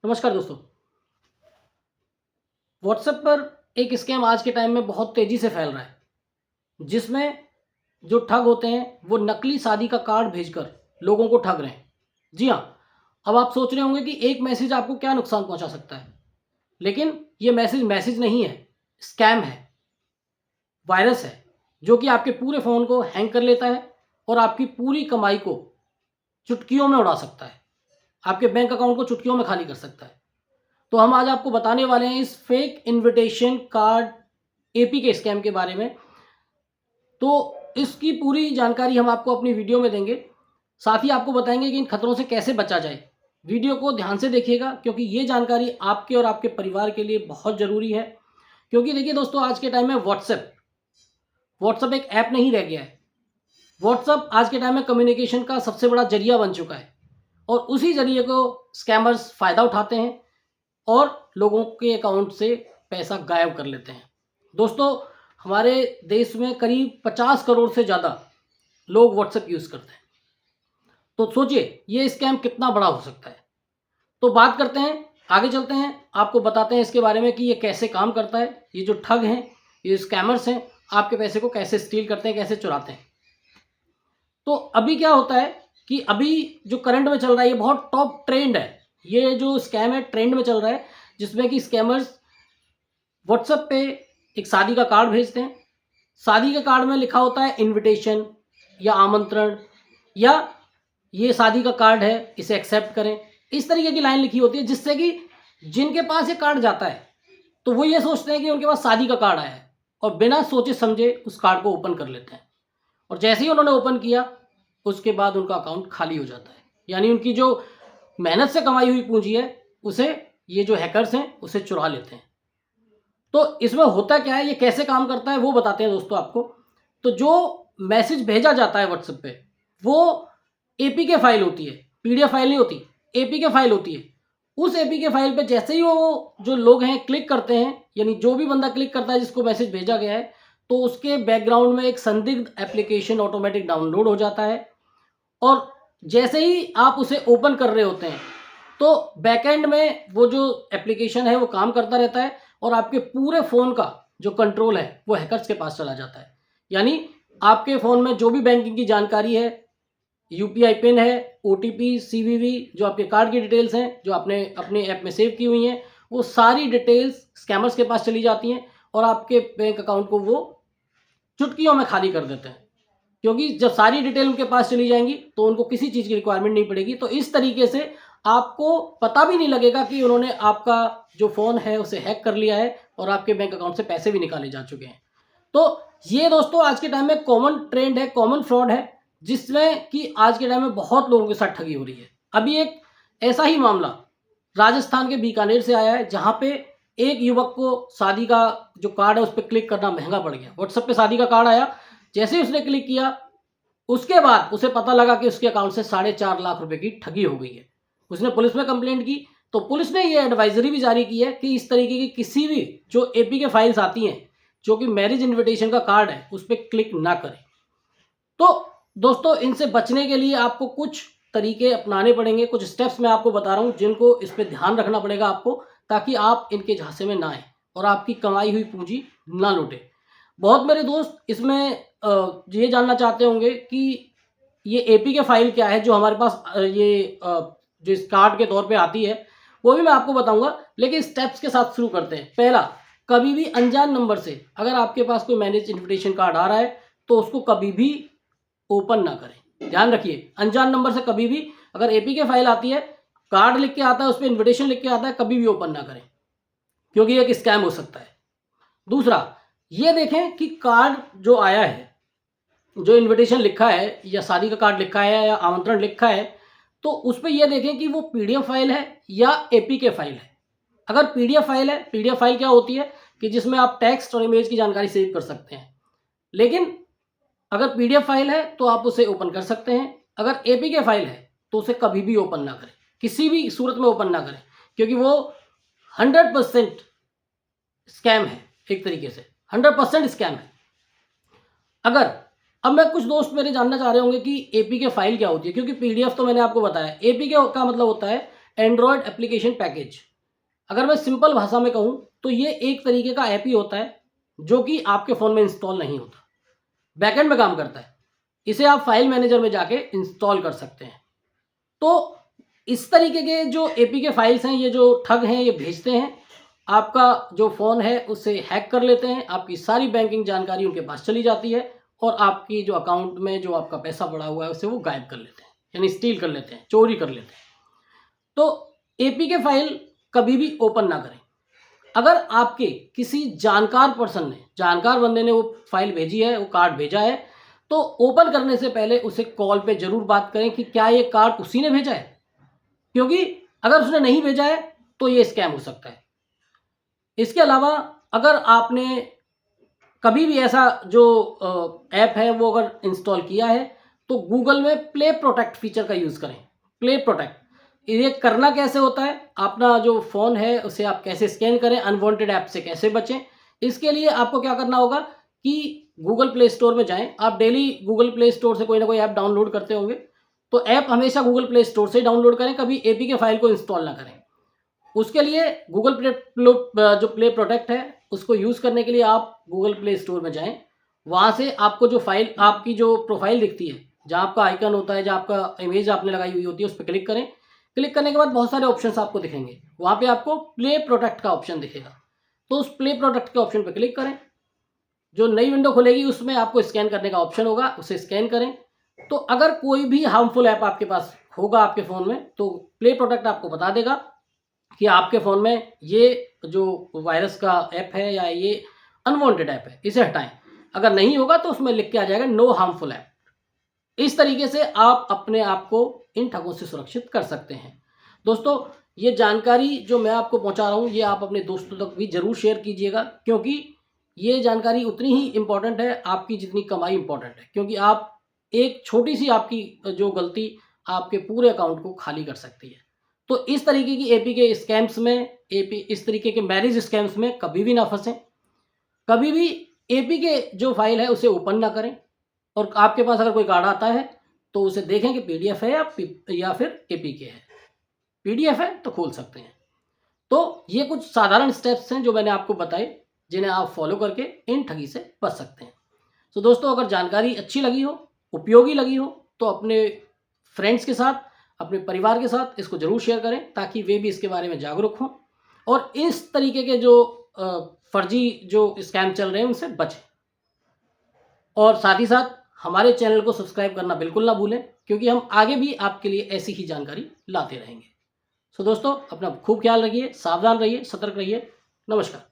नमस्कार दोस्तों। व्हाट्सएप पर एक स्कैम आज के टाइम में बहुत तेज़ी से फैल रहा है, जिसमें जो ठग होते हैं वो नकली शादी का कार्ड भेजकर लोगों को ठग रहे हैं। जी हाँ, अब आप सोच रहे होंगे कि एक मैसेज आपको क्या नुकसान पहुंचा सकता है, लेकिन ये मैसेज मैसेज नहीं है, स्कैम है, वायरस है, जो कि आपके पूरे फ़ोन को हैंग कर लेता है और आपकी पूरी कमाई को चुटकियों में उड़ा सकता है। आपके बैंक अकाउंट को चुटकियों में खाली कर सकता है। तो हम आज आपको बताने वाले हैं इस फेक इनविटेशन कार्ड एपी के स्कैम के बारे में। तो इसकी पूरी जानकारी हम आपको अपनी वीडियो में देंगे। साथ ही आपको बताएंगे कि इन खतरों से कैसे बचा जाए। वीडियो को ध्यान से देखिएगा, क्योंकि ये जानकारी आपके और आपके परिवार के लिए बहुत ज़रूरी है। क्योंकि देखिए दोस्तों, आज के टाइम में व्हाट्सएप एक ऐप नहीं रह गया है। व्हाट्सएप आज के टाइम में कम्युनिकेशन का सबसे बड़ा जरिया बन चुका है और उसी जरिए को स्कैमर्स फ़ायदा उठाते हैं और लोगों के अकाउंट से पैसा गायब कर लेते हैं। दोस्तों, हमारे देश में करीब 50 करोड़ से ज़्यादा लोग व्हाट्सएप यूज़ करते हैं। तो सोचिए ये स्कैम कितना बड़ा हो सकता है। तो बात करते हैं, आगे चलते हैं, आपको बताते हैं इसके बारे में कि ये कैसे काम करता है। ये जो ठग हैं, ये स्कैमर्स हैं, आपके पैसे को कैसे स्टील करते हैं, कैसे चुराते हैं। तो अभी क्या होता है कि अभी जो करंट में चल रहा है, ये बहुत टॉप ट्रेंड है। ये जो स्कैम है ट्रेंड में चल रहा है, जिसमें कि स्कैमर्स व्हाट्सएप पे एक शादी का कार्ड भेजते हैं। शादी के कार्ड में लिखा होता है इनविटेशन या आमंत्रण, या ये शादी का कार्ड है, इसे एक्सेप्ट करें। इस तरीके की लाइन लिखी होती है, जिससे कि जिनके पास ये कार्ड जाता है तो वो ये सोचते हैं कि उनके पास शादी का कार्ड आया है और बिना सोचे समझे उस कार्ड को ओपन कर लेते हैं। और जैसे ही उन्होंने ओपन किया, उसके बाद उनका अकाउंट खाली हो जाता है। यानी उनकी जो मेहनत से कमाई हुई पूंजी है, उसे ये जो हैकर्स हैं उसे चुरा लेते हैं। तो इसमें होता क्या है, ये कैसे काम करता है, वो बताते हैं दोस्तों आपको। तो जो मैसेज भेजा जाता है व्हाट्सएप पे, वो एपीके फाइल होती है, पीडीएफ फाइल नहीं होती, एपीके फाइल होती है। उस एपीके फाइल पे जैसे ही वो जो लोग हैं क्लिक करते हैं, यानी जो भी बंदा क्लिक करता है जिसको मैसेज भेजा गया है, तो उसके बैकग्राउंड में एक संदिग्ध एप्लीकेशन ऑटोमेटिक डाउनलोड हो जाता है। और जैसे ही आप उसे ओपन कर रहे होते हैं, तो बैकएंड में वो जो एप्लीकेशन है वो काम करता रहता है और आपके पूरे फ़ोन का जो कंट्रोल है वो हैकर्स के पास चला जाता है। यानी आपके फ़ोन में जो भी बैंकिंग की जानकारी है, यूपीआई पिन है, ओटीपी, सीवीवी, जो आपके कार्ड की डिटेल्स हैं, जो आपने अपने ऐप में सेव की हुई हैं, वो सारी डिटेल्स स्कैमर्स के पास चली जाती हैं और आपके बैंक अकाउंट को वो चुटकियों में खाली कर देते हैं। क्योंकि जब सारी डिटेल उनके पास चली जाएंगी तो उनको किसी चीज़ की रिक्वायरमेंट नहीं पड़ेगी। तो इस तरीके से आपको पता भी नहीं लगेगा कि उन्होंने आपका जो फ़ोन है उसे हैक कर लिया है और आपके बैंक अकाउंट से पैसे भी निकाले जा चुके हैं। तो ये दोस्तों आज के टाइम में कॉमन ट्रेंड है, कॉमन फ्रॉड है, जिसमें कि आज के टाइम में बहुत लोगों के साथ ठगी हो रही है। अभी एक ऐसा ही मामला राजस्थान के बीकानेर से आया है, जहाँ पे एक युवक को शादी का जो कार्ड है उस पर क्लिक करना महंगा पड़ गया। व्हाट्सएप पे शादी का कार्ड आया, जैसे ही उसने क्लिक किया, उसके बाद उसे पता लगा कि उसके अकाउंट से 4.5 लाख रुपए की ठगी हो गई है। उसने पुलिस में कंप्लेंट की, तो पुलिस ने ये एडवाइजरी भी जारी की है कि इस तरीके की किसी भी जो एपी के फाइल्स आती हैं, जो कि मैरिज इनविटेशन का कार्ड है, उस पर क्लिक ना करें। तो दोस्तों, इनसे बचने के लिए आपको कुछ तरीके अपनाने पड़ेंगे, कुछ स्टेप्स मैं आपको बता रहा हूँ जिनको इस पर ध्यान रखना पड़ेगा आपको, ताकि आप इनके झांसे में ना आए और आपकी कमाई हुई पूंजी ना लूटे। बहुत मेरे दोस्त इसमें ये जानना चाहते होंगे कि ये एपीके फाइल क्या है जो हमारे पास जो इस कार्ड के तौर पे आती है, वो भी मैं आपको बताऊंगा। लेकिन स्टेप्स के साथ शुरू करते हैं। पहला, कभी भी अनजान नंबर से अगर आपके पास कोई मैरिज इन्विटेशन कार्ड आ रहा है तो उसको कभी भी ओपन ना करें। ध्यान रखिए, अनजान नंबर से कभी भी अगर एपीके फाइल आती है, कार्ड लिख के आता है, उस पर इन्विटेशन लिख के आता है, कभी भी ओपन ना करें, क्योंकि ये एक स्कैम हो सकता है। दूसरा, ये देखें कि कार्ड जो आया है, जो इनविटेशन लिखा है या शादी का कार्ड लिखा है या आमंत्रण लिखा है, तो उस पर यह देखें कि वो पीडीएफ फाइल है या एपीके फाइल है। अगर पीडीएफ फाइल है, पीडीएफ फाइल क्या होती है कि जिसमें आप टेक्स्ट और इमेज की जानकारी सेव कर सकते हैं। लेकिन अगर पीडीएफ फाइल है तो आप उसे ओपन कर सकते हैं। अगर एपीके फाइल है तो उसे कभी भी ओपन ना करें, किसी भी सूरत में ओपन ना करें, क्योंकि वो 100% स्कैम है। एक तरीके से 100% स्कैम है। अगर अब मैं कुछ दोस्त मेरे जानना चाह रहे होंगे कि एपीके फाइल क्या होती है, क्योंकि पीडीएफ तो मैंने आपको बताया। एपीके का मतलब होता है एंड्रॉयड एप्लीकेशन पैकेज। अगर मैं सिंपल भाषा में कहूँ तो ये एक तरीके का ऐप ही होता है जो कि आपके फ़ोन में इंस्टॉल नहीं होता, बैकएंड में काम करता है। इसे आप फाइल मैनेजर में जाके इंस्टॉल कर सकते हैं। तो इस तरीके के जो एपीके फाइल्स हैं, ये जो ठग हैं ये भेजते हैं, आपका जो फ़ोन है उसे हैक कर लेते हैं, आपकी सारी बैंकिंग जानकारी उनके पास चली जाती है और आपकी जो अकाउंट में जो आपका पैसा पड़ा हुआ है उसे वो गायब कर लेते हैं, यानी स्टील कर लेते हैं, चोरी कर लेते हैं। तो एपीके फाइल कभी भी ओपन ना करें। अगर आपके किसी जानकार पर्सन ने, जानकार बंदे ने वो फाइल भेजी है, वो कार्ड भेजा है, तो ओपन करने से पहले उसे कॉल पे ज़रूर बात करें कि क्या ये कार्ड उसी ने भेजा है, क्योंकि अगर उसने नहीं भेजा है तो ये स्कैम हो सकता है। इसके अलावा अगर आपने कभी भी ऐसा जो ऐप है वो अगर इंस्टॉल किया है तो गूगल में प्ले प्रोटेक्ट फीचर का यूज़ करें। प्ले प्रोटेक्ट ये करना कैसे होता है, अपना जो फ़ोन है उसे आप कैसे स्कैन करें, अनवांटेड ऐप से कैसे बचें, इसके लिए आपको क्या करना होगा कि गूगल प्ले स्टोर में जाएं। आप डेली गूगल प्ले स्टोर से कोई ना कोई ऐप डाउनलोड करते होंगे, तो ऐप हमेशा गूगल प्ले स्टोर से डाउनलोड करें, कभी एपीके फाइल को इंस्टॉल ना करें। उसके लिए गूगल जो प्ले प्रोटेक्ट है उसको यूज़ करने के लिए आप गूगल प्ले स्टोर में जाएं। वहाँ से आपको जो फाइल, आपकी जो प्रोफाइल दिखती है, जहाँ आपका आइकन होता है, जहाँ आपका इमेज आपने लगाई हुई होती है, उस पर क्लिक करें। क्लिक करने के बाद बहुत सारे ऑप्शंस आपको दिखेंगे, वहाँ पे आपको प्ले प्रोटेक्ट का ऑप्शन दिखेगा, तो उस प्ले प्रोटेक्ट के ऑप्शन पर क्लिक करें। जो नई विंडो खुलेगी उसमें आपको स्कैन करने का ऑप्शन होगा, उसे स्कैन करें। तो अगर कोई भी हार्मफुल ऐप आपके पास होगा आपके फ़ोन में, तो प्ले प्रोटेक्ट आपको बता देगा कि आपके फ़ोन में ये जो वायरस का ऐप है या ये अनवांटेड ऐप है, इसे हटाएं। अगर नहीं होगा तो उसमें लिख के आ जाएगा नो हार्मफुल ऐप। इस तरीके से आप अपने आप को इन ठगों से सुरक्षित कर सकते हैं। दोस्तों, ये जानकारी जो मैं आपको पहुंचा रहा हूँ ये आप अपने दोस्तों तक भी ज़रूर शेयर कीजिएगा, क्योंकि ये जानकारी उतनी ही इम्पॉर्टेंट है आपकी जितनी कमाई इम्पॉर्टेंट है। क्योंकि आप एक छोटी सी आपकी जो गलती आपके पूरे अकाउंट को खाली कर सकती है। तो इस तरीके की एपीके स्कैम्स में, इस तरीके के मैरिज स्कैम्स में कभी भी ना फंसें। कभी भी एपीके जो फाइल है उसे ओपन ना करें, और आपके पास अगर कोई कार्ड आता है तो उसे देखें कि पीडीएफ है या फिर एपीके है। पीडीएफ है तो खोल सकते हैं। तो ये कुछ साधारण स्टेप्स हैं जो मैंने आपको बताए, जिन्हें आप फॉलो करके इन ठगी से बच सकते हैं। तो दोस्तों, अगर जानकारी अच्छी लगी हो, उपयोगी लगी हो, तो अपने फ्रेंड्स के साथ, अपने परिवार के साथ इसको ज़रूर शेयर करें, ताकि वे भी इसके बारे में जागरूक हों और इस तरीके के जो फर्जी जो स्कैम चल रहे हैं उनसे बचें। और साथ ही साथ हमारे चैनल को सब्सक्राइब करना बिल्कुल ना भूलें, क्योंकि हम आगे भी आपके लिए ऐसी ही जानकारी लाते रहेंगे। सो दोस्तों, अपना खूब ख्याल रखिए, सावधान रहिए, सतर्क रहिए। नमस्कार।